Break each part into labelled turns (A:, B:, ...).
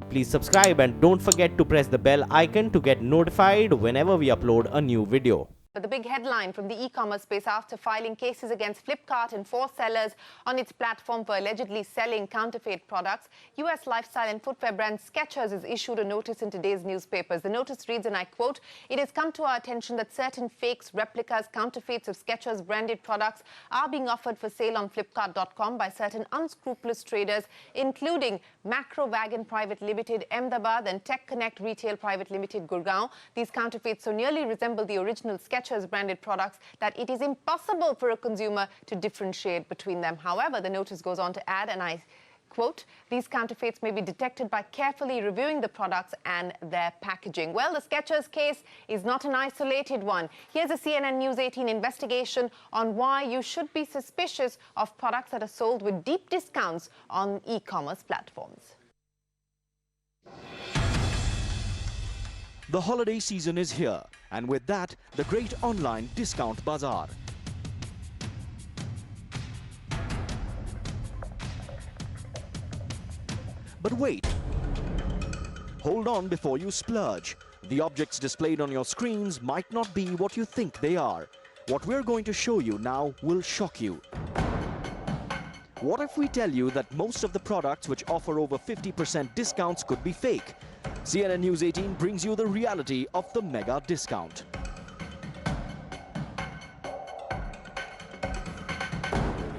A: Please subscribe and don't forget to press the bell icon to get notified whenever we upload a new video.
B: But the big headline from the e-commerce space: after filing cases against Flipkart and 4 sellers on its platform for allegedly selling counterfeit products, US lifestyle and footwear brand Skechers has issued a notice in today's newspapers. The notice reads, and I quote, "It has come to our attention that certain fakes, replicas, counterfeits of Skechers branded products are being offered for sale on Flipkart.com by certain unscrupulous traders, including Macro Wagon Private Limited, Ahmedabad, and Tech Connect Retail Private Limited, Gurgaon. These counterfeits so nearly resemble the original Skechers branded products that it is impossible for a consumer to differentiate between them." However, the notice goes on to add, and I quote, "These counterfeits may be detected by carefully reviewing the products and their packaging." Well, the Skechers case is not an isolated one. Here's a CNN News 18 investigation on why you should be suspicious of products that are sold with deep discounts on e-commerce platforms.
C: The holiday season is here, and with that, the great online discount bazaar. But wait. Hold on before you splurge. The objects displayed on your screens might not be what you think they are. What we're going to show you now will shock you. What if we tell you that most of the products which offer over 50% discounts could be fake? CNN News 18 brings you the reality of the mega discount.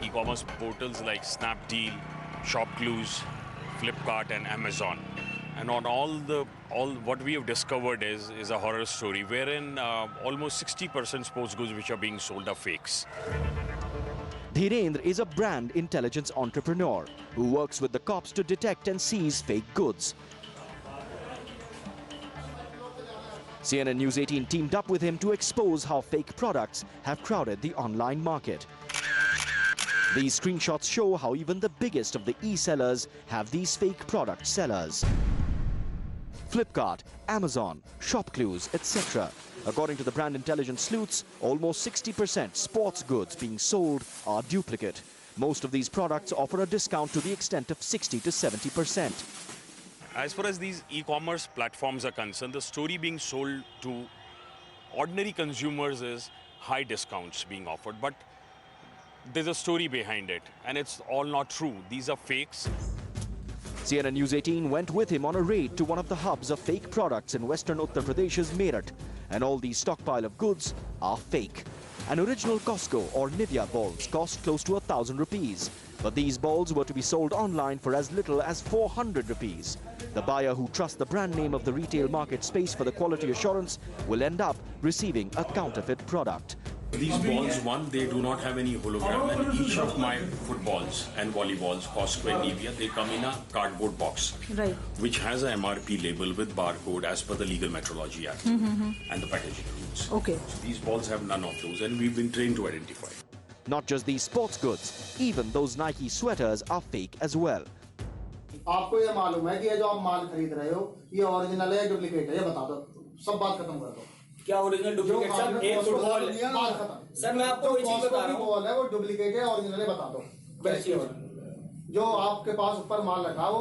D: E-commerce portals like Snapdeal, ShopClues, Flipkart and Amazon. And on all what we have discovered is a horror story wherein almost 60% sports goods which are being sold are fakes.
C: Dhirendra is a brand intelligence entrepreneur who works with the cops to detect and seize fake goods. CNN News 18 teamed up with him to expose how fake products have crowded the online market. These screenshots show how even the biggest of the e-sellers have these fake product sellers. Flipkart, Amazon, ShopClues, etc. According to the brand intelligence sleuths, almost 60% sports goods being sold are duplicate. Most of these products offer a discount to the extent of 60 to 70%.
D: As far as these e-commerce platforms are concerned, the story being sold to ordinary consumers is high discounts being offered, but there's a story behind it, and it's all not true. These are fakes.
C: CNN News 18 went with him on a raid to one of the hubs of fake products in western Uttar Pradesh's Meerut, and all these stockpile of goods are fake. An original Costco or Nivea balls cost close to 1,000 rupees, but these balls were to be sold online for as little as 400 rupees. The buyer who trusts the brand name of the retail market space for the quality assurance will end up receiving a counterfeit product.
D: These balls, one, they do not have any hologram, and each of my footballs and volleyballs, Costco and Nivea, they come in a cardboard box,
E: right,
D: which has a MRP label with barcode as per the Legal Metrology Act and the packaging rules.
E: Okay.
D: So these balls have none of those, and we've been trained to identify.
C: Not just these sports goods, even those Nike sweaters are fake as well.
F: आपको ये मालूम है कि ये जो आप माल खरीद रहे हो ये ओरिजिनल है डुप्लीकेट है ये बता दो सब बात खत्म कर दो
G: क्या ओरिजिनल डुप्लीकेट सर एक फुटबॉल बात खत्म सर मैं आपको एक चीज बता रहा हूं
F: बॉल है वो डुप्लीकेट है ओरिजिनल है बता दो
G: कैसी हो
F: जो आपके पास ऊपर माल रखा हो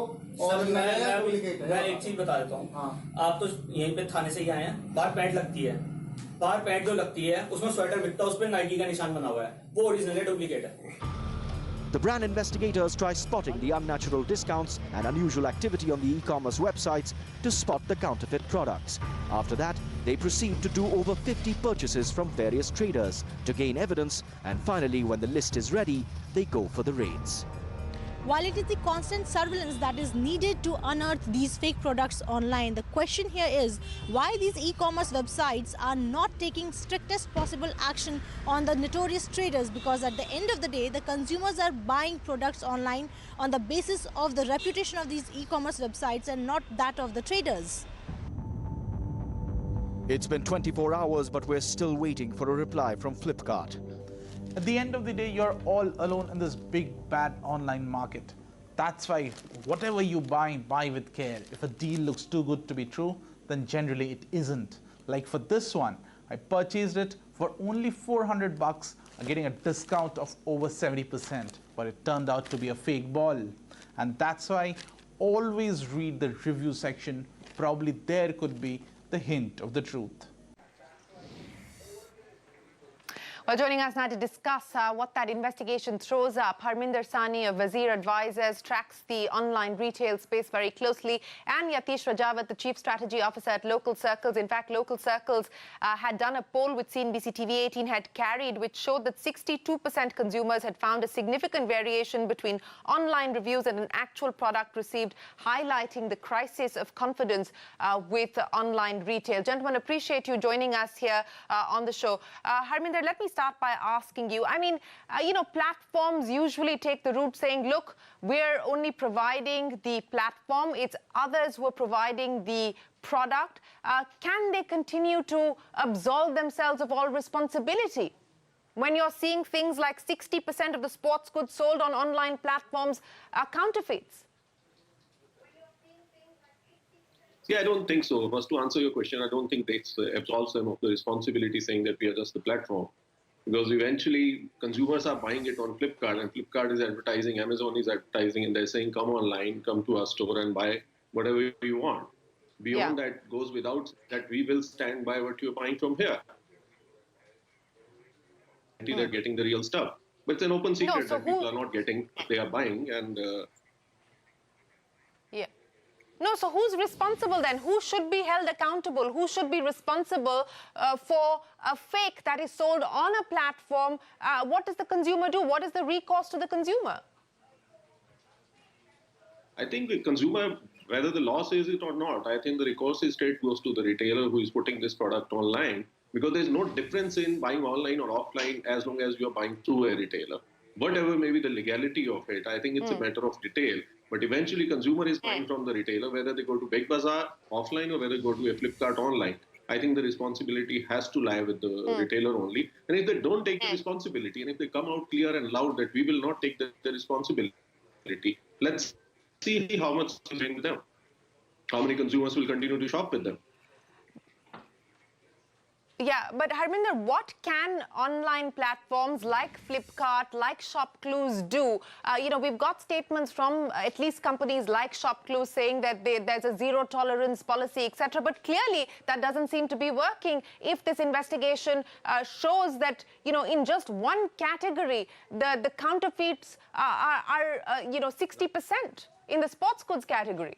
F: ओरिजिनल है डुप्लीकेट है
G: मैं एक चीज बता देता हूं
F: हां
G: आप तो यहीं पे थाने से ही आए हैं बाहर पैंट लगती है बाहर पैंट जो लगती है उसमें स्वेटर बिकता है उस पे नाइकी का निशान बना हुआ है वो ओरिजिनल है डुप्लीकेट है
C: The brand investigators try spotting the unnatural discounts and unusual activity on the e-commerce websites to spot the counterfeit products. After that, they proceed to do over 50 purchases from various traders to gain evidence, and finally, when the list is ready, they go for the raids.
E: While it is the constant surveillance that is needed to unearth these fake products online, the question here is why these e-commerce websites are not taking strictest possible action on the notorious traders, because at the end of the day, the consumers are buying products online on the basis of the reputation of these e-commerce websites and not that of the traders.
C: It's been 24 hours, but we're still waiting for a reply from Flipkart.
H: At the end of the day, you're all alone in this big, bad online market. That's why whatever you buy with care. If a deal looks too good to be true, then generally it isn't. Like for this one, I purchased it for only 400 bucks, getting a discount of over 70%, but it turned out to be a fake ball. And that's why always read the review section. Probably there could be the hint of the truth.
B: Well, joining us now to discuss what that investigation throws up, Harminder Sahni of Wazir Advisors tracks the online retail space very closely, and Yatish Rajawat, the Chief Strategy Officer at Local Circles. In fact, Local Circles had done a poll which CNBC TV 18 had carried, which showed that 62% consumers had found a significant variation between online reviews and an actual product received, highlighting the crisis of confidence with online retail. Gentlemen, appreciate you joining us here on the show. Harminder, let me start by asking you, I mean, platforms usually take the route saying, look, we're only providing the platform, it's others who are providing the product. Can they continue to absolve themselves of all responsibility? When you're seeing things like 60% of the sports goods sold on online platforms are counterfeits.
I: Yeah, I don't think so. First, to answer your question, I don't think they absolve them of the responsibility saying that we are just the platform. Because eventually consumers are buying it on Flipkart, and Flipkart is advertising, Amazon is advertising, and they're saying, come online, come to our store and buy whatever you want. Beyond that goes without that we will stand by what you're buying from here. They're getting the real stuff. But it's an open secret that people are not getting what they are buying. And
B: No, so who's responsible then? Who should be held accountable? Who should be responsible for a fake that is sold on a platform? What does the consumer do? What is the recourse to the consumer?
I: I think the consumer, whether the law says it or not, I think the recourse is straight goes to the retailer who is putting this product online, because there's no difference in buying online or offline as long as you're buying through a retailer. Whatever may be the legality of it, I think it's a matter of detail. But eventually, consumer is buying from the retailer, whether they go to Big Bazaar offline or whether they go to a Flipkart online. I think the responsibility has to lie with the retailer only. And if they don't take the responsibility, and if they come out clear and loud that we will not take the responsibility, let's see how much is doing with them. How many consumers will continue to shop with them?
B: Yeah, but Harminder, what can online platforms like Flipkart, like ShopClues do? We've got statements from at least companies like ShopClues saying that there's a zero tolerance policy, etc. But clearly that doesn't seem to be working if this investigation shows that, in just one category, the counterfeits are 60% in the sports goods category.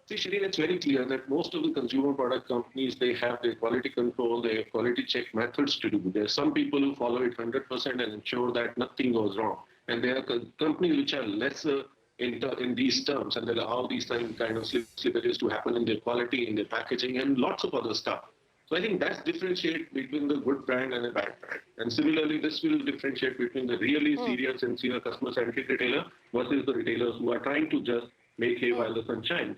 I: See, Shireen, it's very clear that most of the consumer product companies, they have their quality control, their quality check methods to do. There are some people who follow it 100% and ensure that nothing goes wrong. And there are companies which are lesser in these terms and they allow these kind of slippages to happen in their quality, in their packaging, and lots of other stuff. So I think that's differentiate between the good brand and a bad brand. And similarly, this will differentiate between the really serious, sincere customer-centric retailer versus the retailers who are trying to just make hay while the sun shines.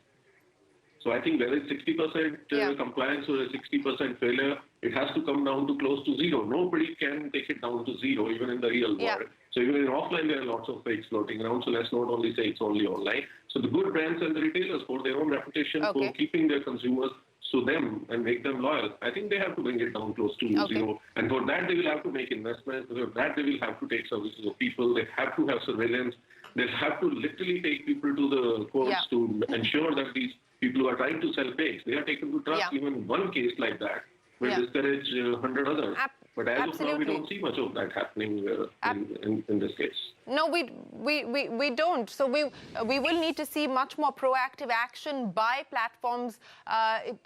I: So I think whether it's 60% compliance or a 60% failure, it has to come down to close to zero. Nobody can take it down to zero, even in the real world. So even in offline, there are lots of fakes floating around. So let's not only say it's only online. So the good brands and the retailers, for their own reputation, for keeping their consumers to them and make them loyal, I think they have to bring it down close to zero. And for that, they will have to make investments. For that, they will have to take services of people. They have to have surveillance. They have to literally take people to the courts to ensure that these people who are trying to sell fakes, they are taken to trust. Even one case like that will discourage 100 others. But as of now, we don't see much of that happening in this case.
B: No, we don't. So we will need to see much more proactive action by platforms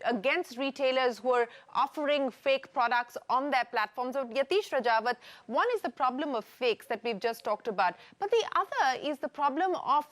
B: against retailers who are offering fake products on their platforms. So Yatish Rajawat, one is the problem of fakes that we've just talked about, but the other is the problem of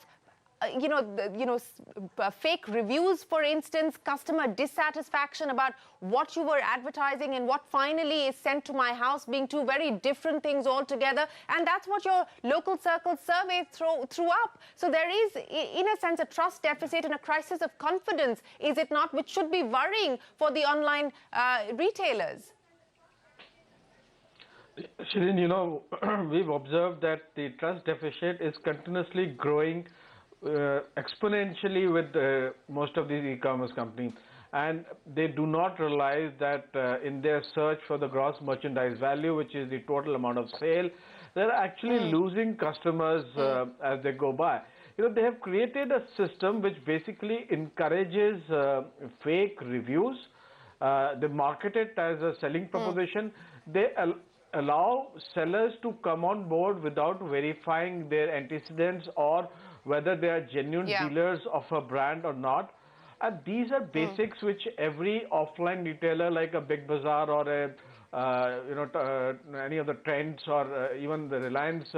B: fake reviews, for instance, customer dissatisfaction about what you were advertising and what finally is sent to my house being two very different things altogether. And that's what your Local Circles survey threw up. So there is, in a sense, a trust deficit and a crisis of confidence, is it not, which should be worrying for the online retailers?
J: Shireen, we've observed that the trust deficit is continuously growing exponentially with most of these e-commerce companies, and they do not realize that in their search for the gross merchandise value, which is the total amount of sale, they're actually losing customers as they go by. They have created a system which basically encourages fake reviews. They market it as a selling proposition. They allow sellers to come on board without verifying their antecedents or whether they are genuine dealers of a brand or not. And these are basics which every offline retailer like a Big Bazaar or a any of the Trends or even the Reliance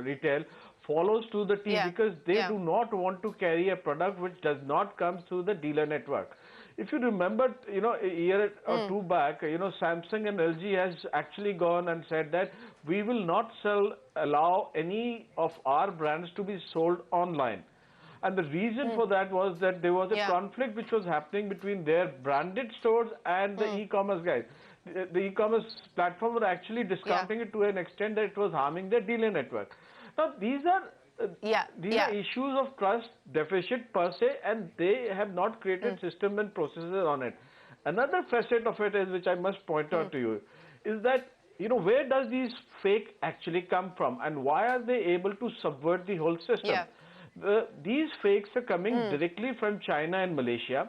J: retail follows to the T because they do not want to carry a product which does not come through the dealer network. If you remember, a year or two back, Samsung and LG has actually gone and said that we will not allow any of our brands to be sold online. And the reason for that was that there was a conflict which was happening between their branded stores and the e-commerce guys. The e-commerce platform were actually discounting it to an extent that it was harming their dealer network. Now, these are issues of trust deficit per se, and they have not created system and processes on it. Another facet of it is, which I must point out to you, is that, where does these fake actually come from and why are they able to subvert the whole system? These fakes are coming directly from China and Malaysia,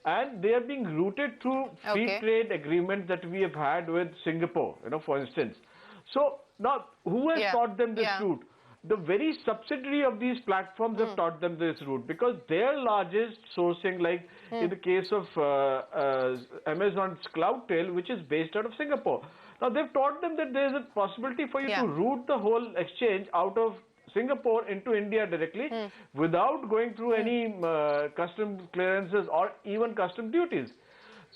J: and they are being routed through free trade agreements that we have had with Singapore, for instance. So now, who has taught them this route? The very subsidiary of these platforms have taught them this route because their largest sourcing, like in the case of Amazon's Cloudtail, which is based out of Singapore. Now, they've taught them that there is a possibility for you to route the whole exchange out of Singapore into India directly without going through any custom clearances or even custom duties.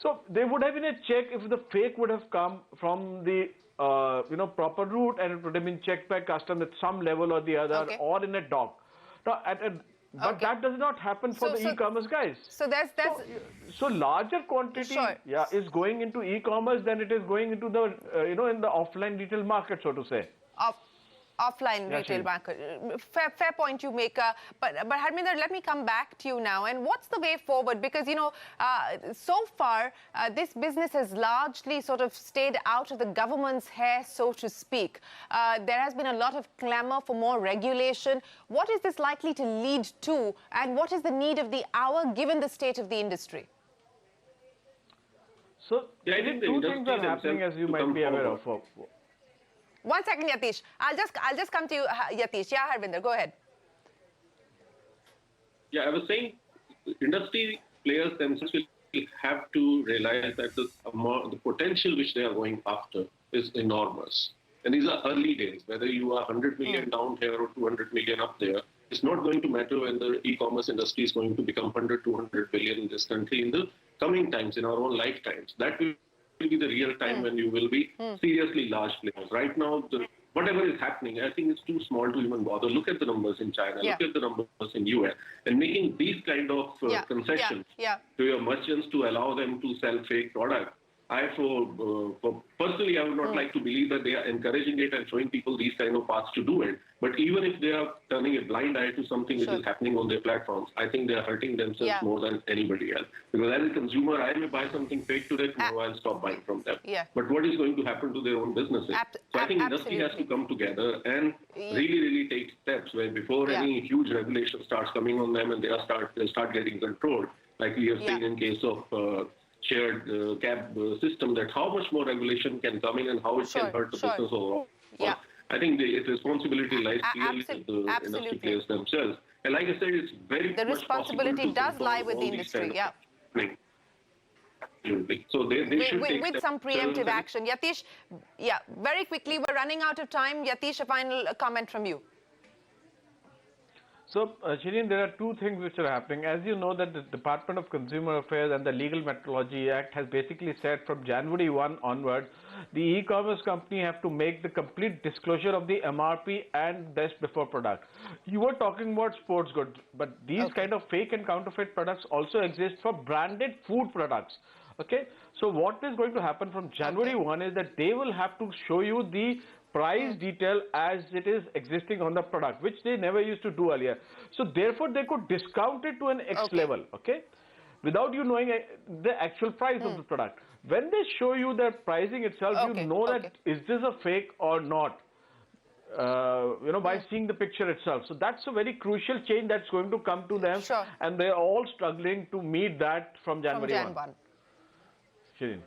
J: So there would have been a check if the fake would have come from the proper route, and it would have been checked by custom at some level or the other, or in a dock. Now, but that does not happen for the e-commerce guys.
B: So
J: so larger quantity is going into e-commerce than it is going into the in the offline retail market, so to say.
B: Offline retail market. Fair point you make. But Harminder, let me come back to you now. And what's the way forward? Because, so far, this business has largely sort of stayed out of the government's hair, so to speak. There has been a lot of clamor for more regulation. What is this likely to lead to? And what is the need of the hour, given the state of the industry?
J: So, I think two things are happening, as you might be aware of.
B: 1 second, Yatish. I'll just come to you, Yatish. Yeah, Harvinder, go ahead.
I: Yeah, I was saying industry players themselves will have to realize that the potential which they are going after is enormous. And these are early days. Whether you are 100 million down here or 200 million up there, it's not going to matter when the e-commerce industry is going to become 100, 200 billion in this country in the coming times, in our own lifetimes. That will be the real time when you will be seriously large players. Right now, whatever is happening, I think it's too small to even bother. Look at the numbers in China, look at the numbers in US, and making these kind of concessions to your merchants to allow them to sell fake products. Personally, I would not like to believe that they are encouraging it and showing people these kind of paths to do it. But even if they are turning a blind eye to something which is happening on their platforms, I think they are hurting themselves more than anybody else. Because as a consumer, I may buy something fake today, tomorrow I'll stop buying from them. But what is going to happen to their own businesses? So I think industry has to come together and really take steps where before any huge regulation starts coming on them and they start getting controlled, like we have seen in case of shared cab system, that how much more regulation can come in and how it can hurt the business overall. I think the responsibility lies clearly with the industry players themselves. And like I said, it's very
B: the
I: much
B: responsibility does lie with the industry.
I: So they should take
B: with some preemptive action. Yatish, very quickly, we're running out of time. Yatish, a final comment from you.
J: So, Shireen, there are two things which are happening. As you know, that the Department of Consumer Affairs and the Legal Metrology Act has basically said from January 1 onwards, the e-commerce company have to make the complete disclosure of the MRP and best before product. You were talking about sports goods, but these kind of fake and counterfeit products also exist for branded food products. Okay, so what is going to happen from January 1 is that they will have to show you the price detail as it is existing on the product, which they never used to do earlier. So therefore, they could discount it to an X level, without you knowing the actual price of the product. When they show you their pricing itself, you know that is this a fake or not. by seeing the picture itself. So that's a very crucial change that's going to come to them.
B: Sure.
J: And they're all struggling to meet that from January 1.
B: Jan 1.
J: Shirin.